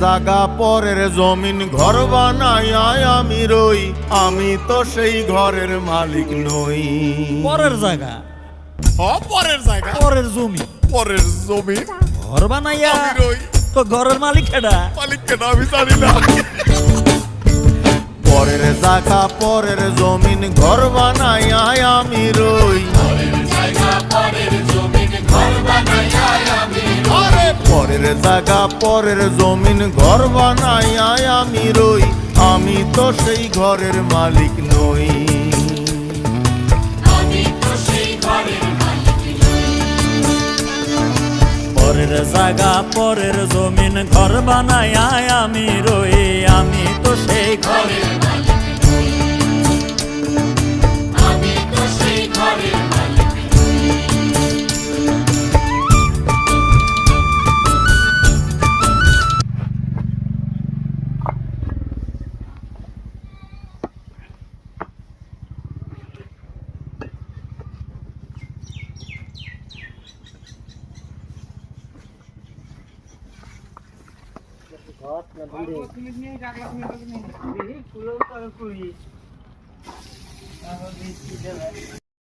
জাগা পরের জমিন ঘর বানাইয়া আমি রই, আমি তো সেই ঘরের মালিক নই। পরের জায়গা, পরের জায়গা, পরের জমি, পরের জমি ঘর বানাইয়া আমি রই, তো ঘরের মালিক কেডা? মালিককে না আমি জানি না। পরের জাগা পরের জমিন ঘর বানাইয়া আমি রই, আরে পরের জাগা পরের জমিন ঘর বানাইয়া আমি রই, আমি তো সেই ঘরের মালিক নই। পরের জায়গা পরের জমিন ঘর বানাইয়া আমি রই, আমি তো সেই ঘরের